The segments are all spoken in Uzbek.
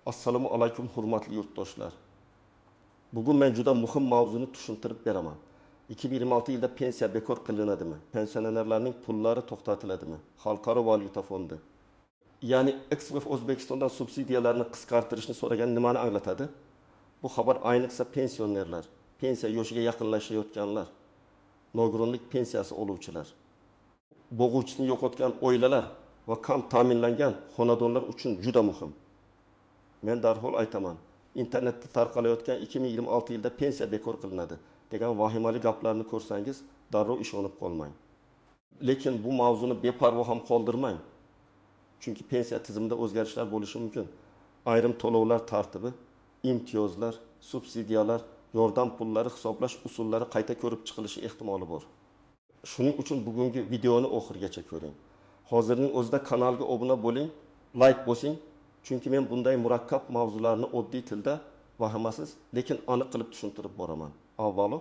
Assalomu alaykum hurmatli yurtdoshlar. Bugun men juda muhim mavzuni tushuntirib beraman. 2026 yilda pensiya bekor qilinadimi? Pensionerlarning pullari to'xtatiladimi? Xalqaro valyuta fondi. Ya'ni XWF O'zbekistondan subsidiyalarni qisqartirishni so'ragan nimani anglatadi? Bu xabar ayniqsa pensionerlar, pensiya yoshiga yaqinlashayotganlar, nogironlik pensiyasi oluvchilar, bo'g'uvchisini yo'qotgan oilalar va kam ta'minlangan xonadonlar uchun juda muhim. Men darhol aytaman, internetda tarqalayotgan 2026 yilda pensiya bekor qilinadi degan vahimali gaplarni ko'rsangiz, darrov ishonib qolmang. Lekin bu mavzuni beparvo ham qoldirmang. Chunki pensiya tizimida o'zgarishlar bo'lishi mumkin. Ayrim to'lovlar tartibi, imtiyozlar, subsidiyalar, yordam pullari hisoblash usullari qayta ko'rib chiqilishi ehtimoli bor. Shuning uchun bugungi videoni oxirigacha ko'ring. Hozirning o'zida kanalga obuna bo'ling, like bosing. Chunki men bunday murakkab mavzularni oddiy tilda vahimasiz, lekin aniq qilib tushuntirib boraman. Avvalo,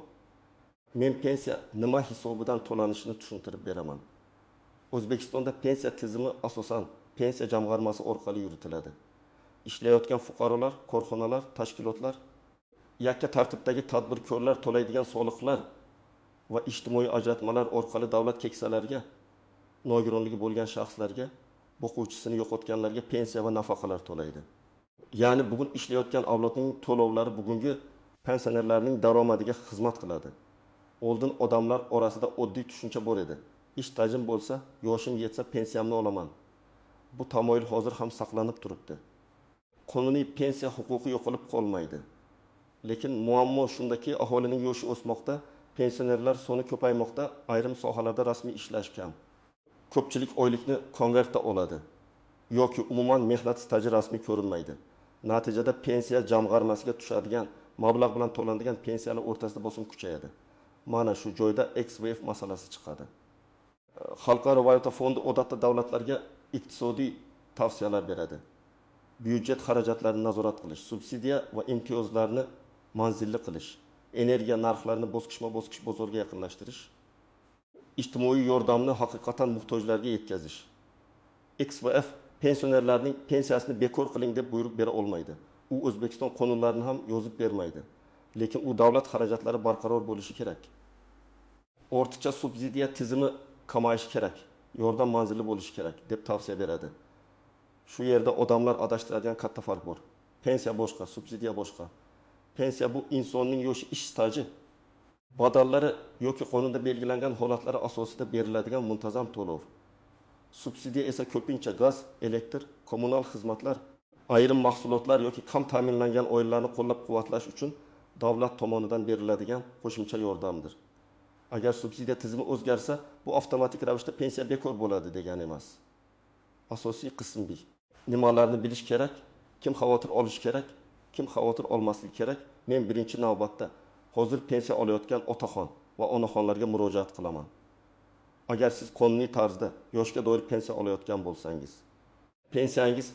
men pensiya nima hisobidan to'lanishini tushuntirib beraman. O'zbekistonda pensiya tizimi asosan pensiya jamg'armasi orqali yuritiladi. Ishlayotgan fuqarolar, korxonalar, tashkilotlar, yakka tartibdagi tadbirkorlar to'laydigan soliqlar va ijtimoiy ajratmalar orqali davlat keksalariga, nogironligi bo'lgan shaxslarga, o'quvchisini yo'qotganlarga pensiya va nafaqalar to'laydi. Ya'ni bugun ishlayotgan avlodning to'lovlari bugungi pensionerlarning daromadiga xizmat qiladi. Oldin odamlar orasida oddiy tushuncha bor edi. Ish tajim bo'lsa, yoshim yetsa pensiyamni olaman. Bu tamoyil hozir ham saqlanib turibdi. Qonuniy pensiya huquqi yo'qolib qolmaydi. Lekin muammo shundaki, aholining yoshi o'smoqda, pensionerlar soni ko'paymoqda, ayrim sohalarda rasmiy ishlash kam. Ko'pchilik oylikni konvertda oladi yoki umuman mehnat staji rasmiy ko'rinmaydi. Natijada pensiya jamg'armasiga tushadigan mablag' bilan to'lanadigan pensiyalar o'rtasida bosim kuchayadi. Mana shu joyda XWF masalasi chiqadi. Xalqaro valyuta fondi odatda davlatlarga iqtisodiy tavsiyalar beradi. Byudjet xarajatlarini nazorat qilish, subsidiya va imtiyozlarni manzilli qilish, energiya narxlarini bosqichma-bosqich bozorga yaqinlashtirish, ijtimoiy yordamni haqiqatan muhtojlarga yetkazish. XWF pensionerlarning pensiyasini bekor qiling deb buyruq bera olmaydi. U O'zbekiston qonunlarini ham yozib bermaydi. Lekin u davlat xarajatlari barqaror bo'lishi kerak. Ortiqcha subsidiya tizimi kamayishi kerak, yordam manzilli bo'lishi kerak deb tavsiya beradi. Shu yerda odamlar adashtiradigan katta farq bor. Pensiya boshqa, subsidiya boshqa. Pensiya bu insonning yoshi ish staji, badallari yoki qonunda belgilangan holatlari asosida beriladigan muntazam to'lov. Subsidiya esa ko'pincha gaz, elektr, kommunal xizmatlar, ayrim mahsulotlar yoki kam ta'minlangan oilalarni qo'llab-quvvatlash uchun davlat tomonidan beriladigan qo'shimcha yordamdir. Agar subsidiya tizimi o'zgarsa, bu avtomatik ravishda pensiya bekor bo'ladi degani emas. Asosiy qism B. Nimalarni bilish kerak? Kim xavotir olish kerak? Kim xavotir olmasligi kerak? Men birinchi navbatda hozir pensiya olayotgan otaxon va onaxonlarga murojaat qilaman. Agar siz qonuniy tarzda yoshga doir pensiya olayotgan bo'lsangiz, pensiyangiz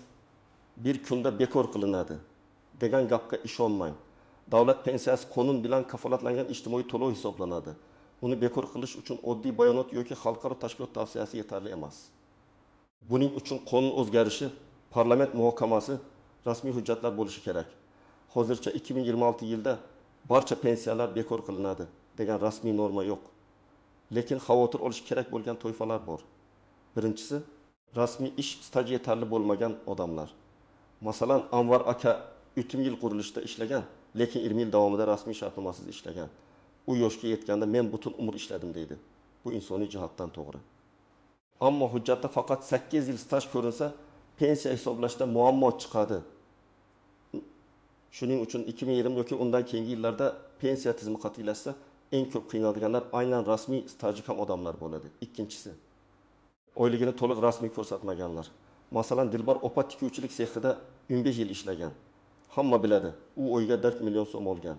bir kunda bekor qilinadi degan gapga ishonmang. Davlat pensiyasi qonun bilan kafolatlangan ijtimoiy to'lov hisoblanadi. Uni bekor qilish uchun oddiy bayonot yoki xalqaro tashkilot tavsiyasi yetarli emas. Buning uchun qonun o'zgarishi, parlament muhokamasi, rasmiy hujjatlar bo'lishi kerak. Hozircha 2026 yilda barcha pensiyalar bekor qilinadi degan rasmiy norma yo'q. Lekin xavotir olish kerak bo'lgan toifalar bor. Birinchisi, rasmiy ish staji yetarli bo'lmagan odamlar. Masalan, Anvar aka 3 yil qurilishda ishlagan, lekin 20 yil davomida rasmiy shartnomasiz ishlagan. U yoshga yetganda men butun umr ishladim deydi. Bu insoniy jihatdan to'g'ri. Ammo hujjatda faqat 8 yil staj ko'rinsa, pensiya hisoblashda muammo chiqadi. Shuning uchun 2020 yoki undan keyingi yillarda pensiya tizimi qat'iylashsa, eng ko'p qiynalganlar aynan rasmiy staji kam odamlar bo'ladi. Ikkinchisi, oyligini to'liq rasmiy ko'rsatmaganlar. Masalan, Dilbar opa tikuvchilik sexida 15 yil ishlagan. Hamma biladi, u oyga 4 million so'm olgan.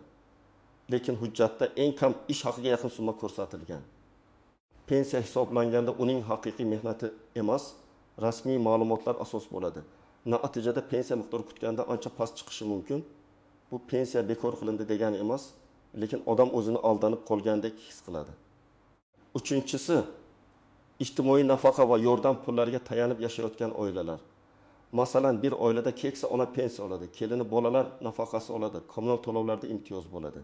Lekin hujjatda eng kam ish haqiga yaqin summa ko'rsatilgan. Pensiya hisoblanganda uning haqiqiy mehnati emas, rasmiy ma'lumotlar asos bo'ladi. Natijada pensiya miqdori kutganda ancha past chiqishi mumkin. Bu pensiya bekor qilindi degani emas, lekin odam o'zini aldanib qolgandek his qiladi. Uchinchisi, ijtimoiy nafaqa va yordam pullariga tayanib yashayotgan oilalar. Masalan, bir oilada keksa ona pensiya oladi, kelini bolalar nafaqasi oladi, kommunal to'lovlarda imtiyoz bo'ladi.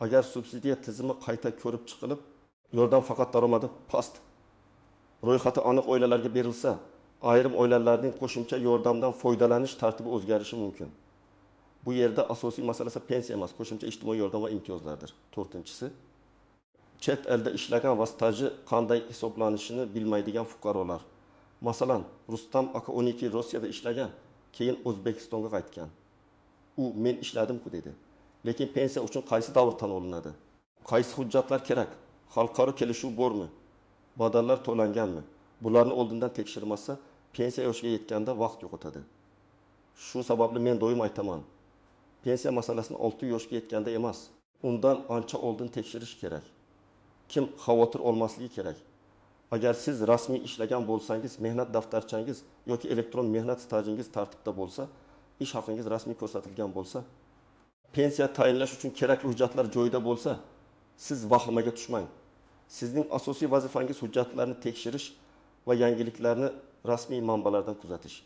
Agar subsidiya tizimi qayta ko'rib chiqilib, yordam faqat daromadi past ro'yxati aniq oilalarga berilsa, ayrim oilalarning qo'shimcha yordamdan foydalanish tartibi o'zgarishi mumkin. Bu yerda asosiy masalasi pensiya emas, qo'shimcha ijtimoiy yordam va imtiyozlardir. 4-si, chet elda ishlagan va staji qanday hisoblanishini bilmaydigan fuqarolar. Masalan, Rustam aka 12 yil Rossiyada ishlagan, keyin O'zbekistonga qaytgan. U men ishladim-ku dedi. Lekin pensiya uchun qaysi davr tan olinadi? Qaysi hujjatlar kerak? Xalqaro kelishuv bormi? Badallar to'langanmi? Bularni oldindan tekshirmasa, pensiya yoshiga yetganda vaqt yo'qotadi. Shu sababli men doim aytaman. Pensiya masalasini 6 yoshga yetganda emas, undan ancha oldin tekshirish kerak. Kim xavotir olmasligi kerak. Agar siz rasmiy ishlagan bo'lsangiz, mehnat daftarchangiz yoki elektron mehnat stajingiz tartibda bo'lsa, ish haqingiz rasmiy ko'rsatilgan bo'lsa, pensiya tayinlash uchun kerakli hujjatlar joyida bo'lsa, siz vahimaga tushmang. Sizning asosiy vazifangiz hujjatlarni tekshirish va yangiliklarni rasmiy manbalardan kuzatish.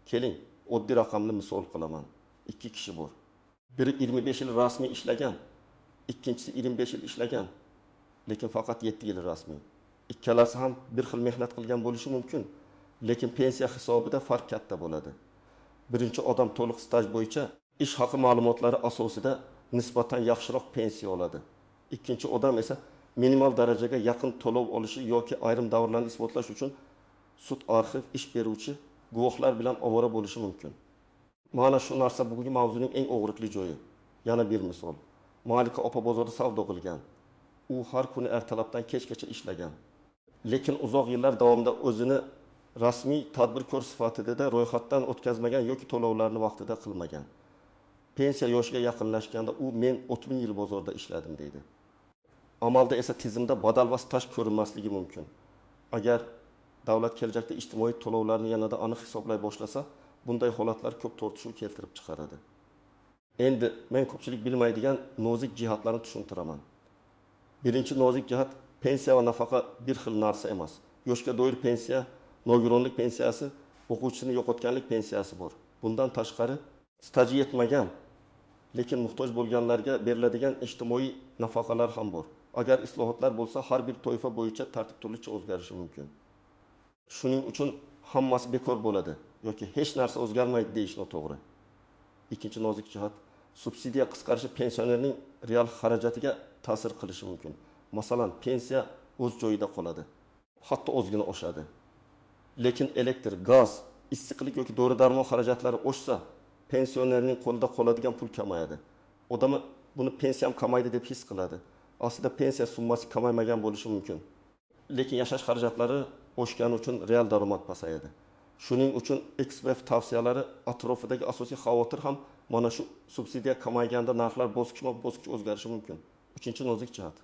Keling, oddiy raqamli misol qilaman. 2 kishi bor. Biri 25 yil rasmiy ishlagan, ikkinchisi 25 yil ishlagan, lekin faqat 7 yil rasmiy. Ikkalasi ham bir xil mehnat qilgan bo'lishi mumkin, lekin pensiya hisobida farq katta bo'ladi. Birinchi odam to'liq staj bo'yicha ish haqi ma'lumotlari asosida nisbatan yaxshiroq pensiya oladi. Ikkinchi odam esa minimal darajaga yaqin to'lov olishi yoki ayrim davrlarni isbotlash uchun sud arxiv ish beruvchi guvohlar bilan ovora bo'lishi mumkin. Mana shu narsa bugungi mavzuning eng og'riqli joyi. Yana bir misol. Malika opa bozorda savdo qilgan. U har kuni ertalabdan kechgacha ishlagan. Lekin uzoq yillar davomida o'zini rasmiy tadbirkor sifatida ro'yxatdan o'tkazmagan yoki to'lovlarni vaqtida qilmagan. Pensiya yoshiga yaqinlashganda u men 30 yil bozorda ishladim deydi. Amalda esa tizimda badal va staj ko'rinmasligi mumkin. Agar davlat kelajakda ijtimoiy to'lovlarni yanada aniq hisoblay boshlasa, bunday holatlar ko'p tortishuv keltirib chiqaradi. Endi men ko'pchilik bilmaydigan nozik jihatlarni tushuntiraman. Birinchi nozik jihat, pensiya va nafaqa bir xil narsa emas. Yoshga doir pensiya, nogironlik pensiyasi, o'quvchisini yo'qotganlik pensiyasi bor. Bundan tashqari, staji yetmagan, lekin muhtoj bo'lganlarga beriladigan ijtimoiy nafaqalar ham bor. Agar islohotlar bo'lsa, har bir toifa bo'yicha tartib turlicha o'zgarishi mumkin. Shuning uchun hammasi bekor bo'ladi yoki hech narsa o'zgarmaydi deyish noto'g'ri. Ikkinchi nozik jihat, subsidiya qisqarishi pensionerning real xarajatiga ta'sir qilishi mumkin. Masalan, pensiya o'z joyida qoladi, hatto ozgina oshadi. Lekin elektr, gaz, issiqlik yoki dori-darmon xarajatlari oshsa, pensionerning qo'lida qoladigan pul kamayadi. Odam buni pensiyam kamaydi deb his qiladi. Aslida pensiya summasi kamaymagan bo'lishi mumkin. Lekin yashash xarajatlari oshgani uchun real daromad pasayadi. Shuning uchun eksperт tavsiyalari atrofidagi asosiy xavotir ham mana shu subsidiya kamayganda narxlar bosqichma-bosqich o'zgarishi mumkin. Uchinchi nozik jihat.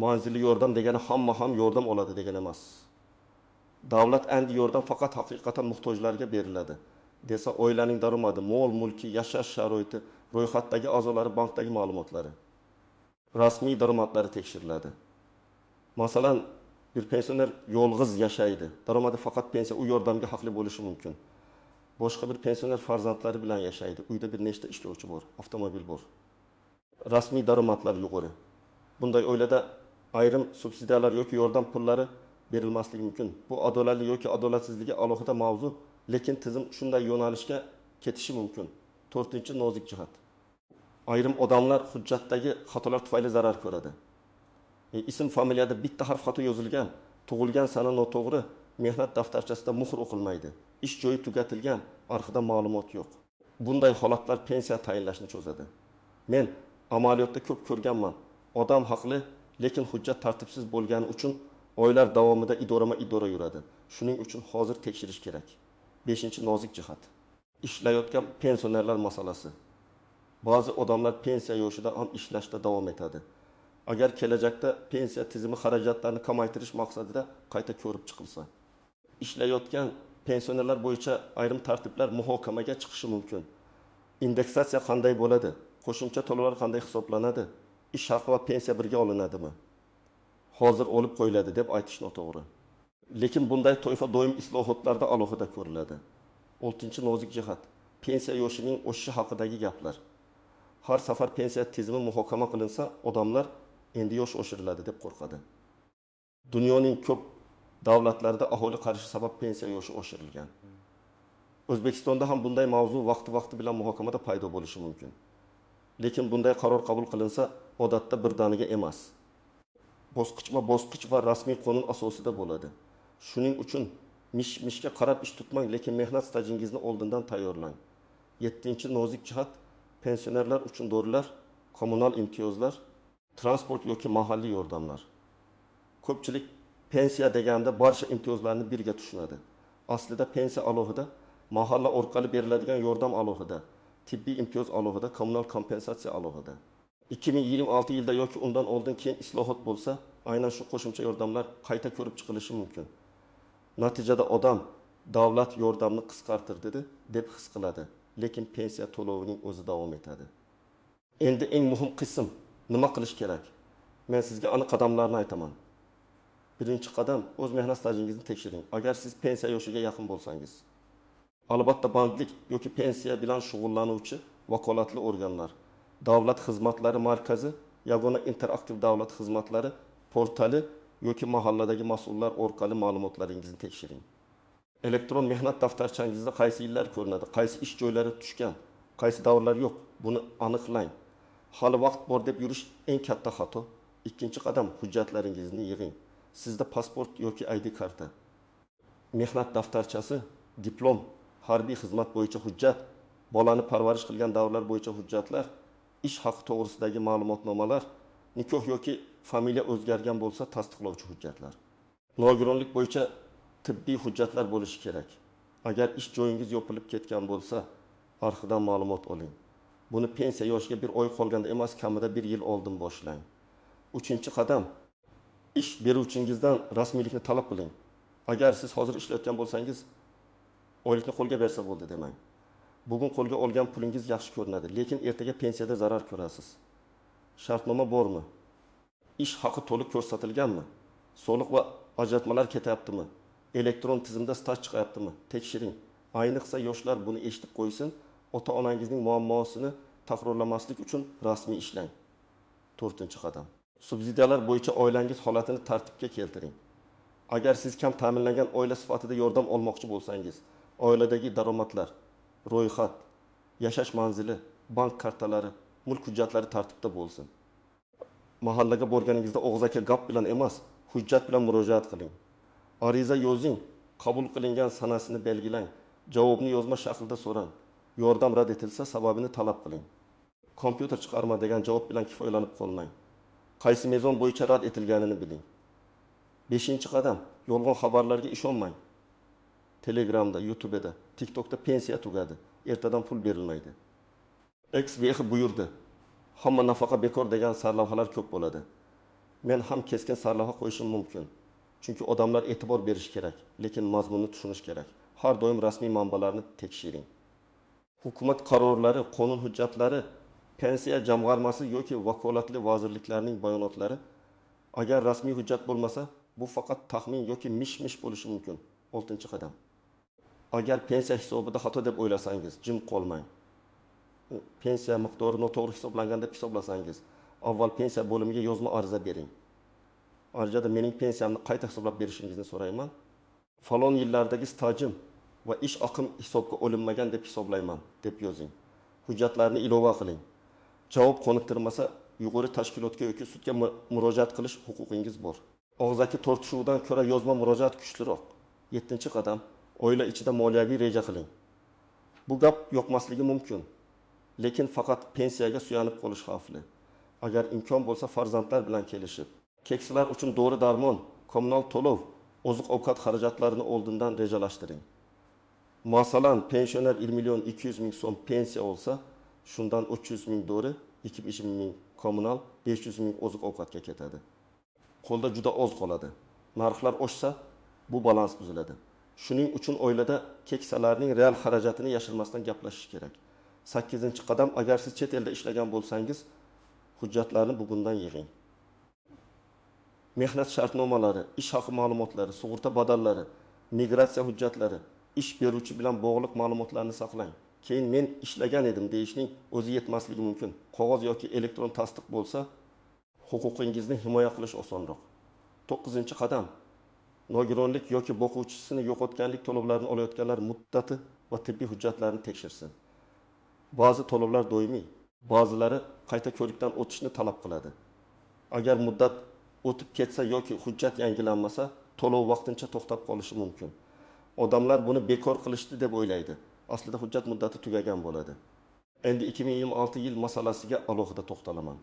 Manzilli yordam degani hamma ham yordam oladi degani emas. Davlat endi yordam faqat haqiqatan muhtojlarga beriladi. Desa oilaning daromadi, mol-mulki, yashash sharoiti, ro'yxatdagi a'zolari, bankdagi ma'lumotlari, rasmiy daromadlari tekshiriladi. Masalan, bir pensioner yolg'iz yashaydi. Daromadi faqat pensiya, u yordamga haqli bo'lishi mumkin. Boshqa bir pensioner farzandlari bilan yashaydi. Uyda bir nechta ishlovchi bor, avtomobil bor. Rasmiy daromadlar yuqori. Bunday oilada ayrim subsidiyalar yoki yordam pullari berilmasligi mumkin. Bu adolatli yoki adolatsizligi alohida mavzu, lekin tizim shunday yo'nalishga ketishi mumkin. 4-nozik jihat. Ayrim odamlar hujjatdagi xatolar tufayli zarar ko'radi. Ism familiyada bitta harf xato yozilgan, tug'ilgan sana noto'g'ri, mehnat daftarchasida muhr o'qilmaydi. Ish joyi tugatilgan, arxida ma'lumot yo'q. Bunday holatlar pensiya tayinlashni cho'zadi. Men amaliyotda ko'p ko'rganman. Odam haqli, lekin hujjat tartibsiz bo'lgani uchun oylar davomida idorama-idora yuradi. Shuning uchun hozir tekshirish kerak. 5-nozik jihat. Ishlayotgan pensionerlar masalasi. Ba'zi odamlar pensiya yoshida ham ishlashda davom etadi. Agar kelajakda pensiya tizimi xarajatlarini kamaytirish maqsadida qayta ko'rib chiqilsa, ishlayotgan pensionerlar bo'yicha ayrim tartiblar muhokamaga chiqishi mumkin. Indeksatsiya qanday bo'ladi? Qo'shimcha to'lovlar qanday hisoblanadi? Ish haqi va pensiya birga olinadimi? Hozir olib qo'yiladi deb aytish noto'g'ri. Lekin bunday toifa doim islohotlarda alohida ko'riladi. Oltinchi nozik jihat. Pensiya yoshining o'sishi haqidagi gaplar. Har safar pensiya tizimi muhokama qilinsa, odamlar endi yosh oshiriladi deb qo'rqadi. Dunyoning ko'p davlatlarida aholi qarishi sabab pensiya yoshi oshirilgan. O'zbekistonda ham bunday mavzu vaqti bilan muhokamada paydo bo'lishi mumkin. Lekin bunday qaror qabul qilinsa, odatda birdaniga emas. Bosqichma-bosqich va rasmiy qonun asosida bo'ladi. Shuning uchun mish-mishga qarab ish tutmang, lekin mehnat stajingizni oldindan tayyorlang. 7-nozik jihat pensionerlar uchun dorilar, kommunal imtiyozlar, transport yoki mahalliy yordamlar. Ko'pchilik pensiya deganda barcha imtiyozlarni birga tushunadi. Aslida pensiya alohida, mahalla orqali beriladigan yordam alohida, tibbiy imtiyoz alohida, kommunal kompensatsiya alohida. 2026 yilda yoki undan oldin keyin islohot bo'lsa, aynan shu qo'shimcha yordamlar qayta ko'rib chiqilishi mumkin. Natijada odam davlat yordamni qisqartirdi deb his qiladi, lekin pensiya to'lovining o'zi davom etadi. Endi eng muhim qism, nima qilish kerak? Men sizga aniq qadamlarni aytaman. Birinchi qadam, o'z mehnat stajingizni tekshiring. Agar siz pensiya yoshiga yaqin bo'lsangiz, albatta banklik yoki pensiya bilan shug'ullanuvchi vakolatli organlar, davlat xizmatlari markazi, yagona interaktiv davlat xizmatlari portali yoki mahalladagi mas'ullar orqali ma'lumotlaringizni tekshiring. Elektron mehnat daftarchangizda qaysi yillar ko'rinadi, qaysi ish joylari tushgan, qaysi davrlar yo'q, buni aniqlang. Hali vaqt bor deb yurish eng katta xato. Ikkinchi qadam, hujjatlaringizni yig'ing. Sizda pasport yoki ID karta, mehnat daftarchasi, diplom, harbiy xizmat bo'yicha hujjat, bolani parvarish qilgan davrlar bo'yicha hujjatlar, ish haqi to'g'risidagi ma'lumotnomalar, nikoh yoki familiya o'zgargan bo'lsa tasdiqlovchi hujjatlar. Nogironlik bo'yicha tibbiy hujjatlar bo'lishi kerak. Agar ish joyingiz yopilib ketgan bo'lsa, arxidan ma'lumot oling. Buni pensiya yoshiga bir oy qolganda emas, kamida 1 yil oldin boshlang. Uchinchi qadam, ish beruvchingizdan rasmiylikni talab qiling. Agar siz hozir ishlayotgan bo'lsangiz, oylikni qo'lga bersa bo'ldi demang. Bugun qo'lga olgan pulingiz yaxshi ko'rinadi, lekin ertaga pensiyada zarar ko'rasiz. Shartnoma bormi? Ish haqi to'liq ko'rsatilganmi? Soliq va ajratmalar ketyaptimi? Elektron tizimda staj chiqyaptimi? Tekshiring. Ayniqsa yoshlar buni eshitib qo'ysin, ota-onangizning muammosini takrorlamaslik uchun rasmiy ishlang. 4-qadam. Subsidiyalar bo'yicha oilangiz holatini tartibga keltiring. Agar siz kam ta'minlangan oila sifatida yordam olmoqchi bo'lsangiz, oiladagi daromadlar, ro'yxat, yashash manzili, bank kartalari, mulk hujjatlari tartibda bo'lsin. Mahallaga borganingizda og'zaki gap bilan emas, hujjat bilan murojaat qiling. Ariza yozing, qabul qilingan sanasini belgilang, javobni yozma shaklda so'rang. Yordam rad etilsa, sababini talab qiling. Kompyuter chiqarma degan javob bilan kifoyalanib qolmang. Qaysi mezon bo'yicha rad etilganini biling. 5-qadam, yolg'on xabarlarga ishonmang. Telegramda, YouTube'da, TikTok'da pensiya tugadi, ertadan pul berilmaydi. XVX buyurdi. Hamma nafaqa bekor degan sarlavhalar ko'p bo'ladi. Men ham keskin sarlavha qo'yishim mumkin. Chunki odamlar e'tibor berish kerak, lekin mazmunni tushunish kerak. Har doim rasmiy manbalarni tekshiring. Hukumat qarorlari, qonun hujjatlari, pensiya jamg'armasi yoki vakolatli vazirliklarning bayonotlari agar rasmiy hujjat bo'lmasa, bu faqat taxmin yoki mish-mish bo'lishi mumkin. 6-qadam. Agar pensiya hisobida xato deb o'ylasangiz, jim qolmang. Pensiya miqdori noto'g'ri hisoblangan deb hisoblasangiz, avval pensiya bo'limiga yozma ariza bering. Ayrıca mening pensiyamni qayta hisoblab berishingizni so'rayman. Falon yillardagi stajim va ish aqim hisobga olinmagan deb hisoblayman deb yozing. Hujjatlarni ilova qiling. Javob qoniqtirmasa, yuqori tashkilotga yoki sudga murojaat qilish huquqingiz bor. Og'zaki tortishuvdan ko'ra yozma murojaat kuchliroq. 7-qadam, oila ichida moliyaviy reja qiling. Bu gap yoqmasligi mumkin, lekin faqat pensiyaga suyanib qolish xavfli. Agar imkon bo'lsa, farzandlar bilan kelishib, keksalar uchun dori-darmon, kommunal to'lov, oziq-ovqat xarajatlarini oldindan rejalashtiring. Masalan, pensioner 1.200.000 so'm pensiya olsa, shundan 300.000 dori, 220.000 kommunal, 500.000 oziq-ovqatga ketadi. Qo'lda juda oz qoladi. Narxlar oshsa, bu balans buziladi. Shuning uchun oilada keksalarning real xarajatini yashirmasdan gaplashish kerak. 8-qadam, agar siz chet elda ishlagan bo'lsangiz, hujjatlarni bugundan yig'ing. Mehnat shartnomalari, ish haqi ma'lumotlari, sug'urta badallari, migratsiya hujjatlari, ish beruvchi bilan bog'liq ma'lumotlarni saqlang. Keyin men ishlagan edim deyishning o'zi yetmasligi mumkin. Qog'oz yoki elektron tasdiq bo'lsa, huquqingizni himoya qilish osonroq. 9-qadam. Nogironlik yoki boquvchisini yo'qotganlik to'lovlarini olayotganlar muddati va tibbiy hujjatlarini tekshirsin. Ba'zi to'lovlar doimiy, ba'zilari qayta ko'rikdan o'tishni talab qiladi. Agar muddat o'tib ketsa yoki hujjat yangilanmasa, to'lov vaqtincha to'xtab qolishi mumkin. Odamlar buni bekor qilishdi deb o'ylaydi. Aslida hujjat muddati tugagan bo'ladi. Endi 2026 yil masalasiga alohida to'xtalaman.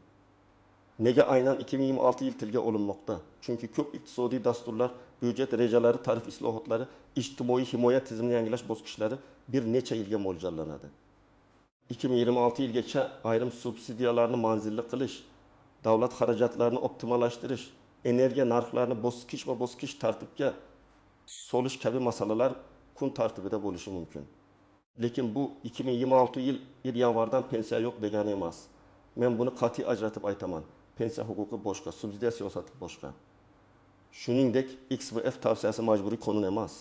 Nega aynan 2026 yil tilga olinmoqda? Chunki ko'p iqtisodiy dasturlar, byudjet rejalari, tarif islohotlari, ijtimoiy himoya tizimini yangilash bosqichlari bir necha yilga mo'ljallanadi. 2026 yilgacha ayrim subsidiyalarni manzilli qilish, davlat xarajatlarini optimallashtirish, energiya narxlarini bosqich tartibga solish kabi masalalar kun tartibida bo'lishi mumkin. Lekin bu 2026 yil yanvardan pensiya yo'q degani emas. Men buni qat'iy ajratib aytaman. Pensiya huquqi boshqa, subsidiya siyosati boshqa. Shuningdek, XVF tavsiyasi majburiy qonun emas.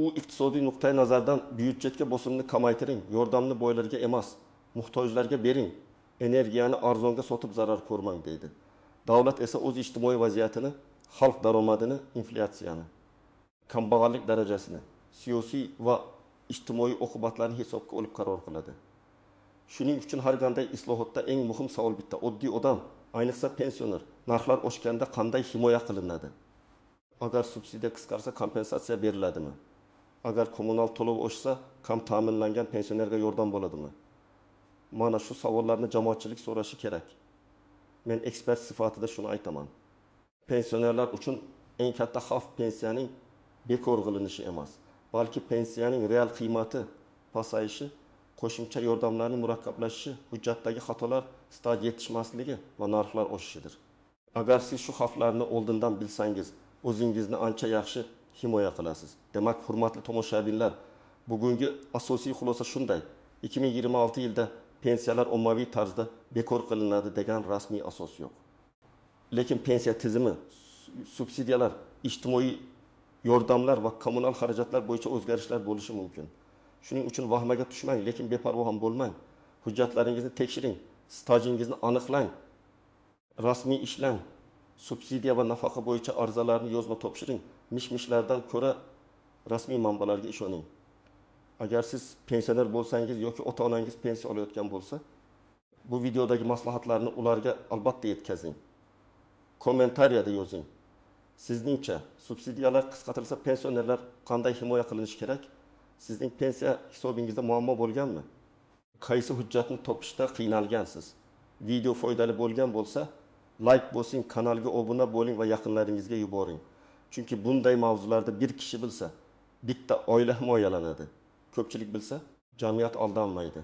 U iqtisodiy nuqtai nazardan byudjetga bosimni kamaytiring, yordamni boylarga emas, muhtojlarga bering, energiyani arzonga sotib zarar ko'rmang deydi. Davlat esa o'z ijtimoiy vaziyatini, xalq daromadini, inflyatsiyani, kambag'allik darajasini, siyosiy va ijtimoiy oqibatlarni hisobga olib qaror qiladi. Shuning uchun har qanday islohotda eng muhim savol bitta: oddiy odam, ayniqsa pensioner, narxlar oshganda qanday himoya qilinadi? Agar subsidiya qisqarsa, kompensatsiya beriladimi? Agar kommunal to'lov oshsa, kam ta'minlangan pensionerga yordam bo'ladimi? Mana shu savollarni jamoatchilik so'rashi kerak. Men ekspert sifatida shuni aytaman. Pensionerlar uchun eng katta xavf pensiyaning bekor qilinishi emas, balki pensiyaning real qiymati pasayishi, qo'shimcha yordamlarning murakkablashishi, hujjatdagi xatolar staj yetishmasligi va narxlar oshishidir. Agar siz shu xavflarni oldindan bilsangiz, o'zingizni ancha yaxshi himoya qilasiz. Demak, hurmatli tomoshabinlar, bugungi asosiy xulosa shunday: 2026 yilda pensiyalar ommaviy tarzda bekor qilinadi degan rasmiy asos yo'q. Lekin pensiya tizimi, subsidiyalar, ijtimoiy yordamlar va kommunal xarajatlar bo'yicha o'zgarishlar bo'lishi mumkin. Shuning uchun vahmaga tushmang, lekin beparvo ham bo'lmang. Hujjatlaringizni tekshiring, stajingizni aniqlang, rasmiy ishlang, subsidiya va nafaqa bo'yicha arizalarni yozma topshiring. Mish-mishlardan ko'ra rasmiy manbalarga ishoning. Agar siz pensioner bo'lsangiz yoki ota-onangiz pensiya olayotgan bo'lsa, bu videodagi maslahatlarni ularga albatta yetkazing. Kommentariyada yozing. Sizningcha subsidiyalar qisqartirilsa pensionerlar qanday himoya qilinishi kerak? Sizning pensiya hisobingizda muammo bo'lganmi? Qaysi hujjatni topishda qiynalgansiz? Video foydali bo'lgan bo'lsa, like bosing, kanalga obuna bo'ling va yaqinlaringizga yuboring. Chunki bunday mavzularda bir kishi bilsa, bitta oila himoyalanadi. Ko'pchilik bilsa, jamiyat aldanmaydi.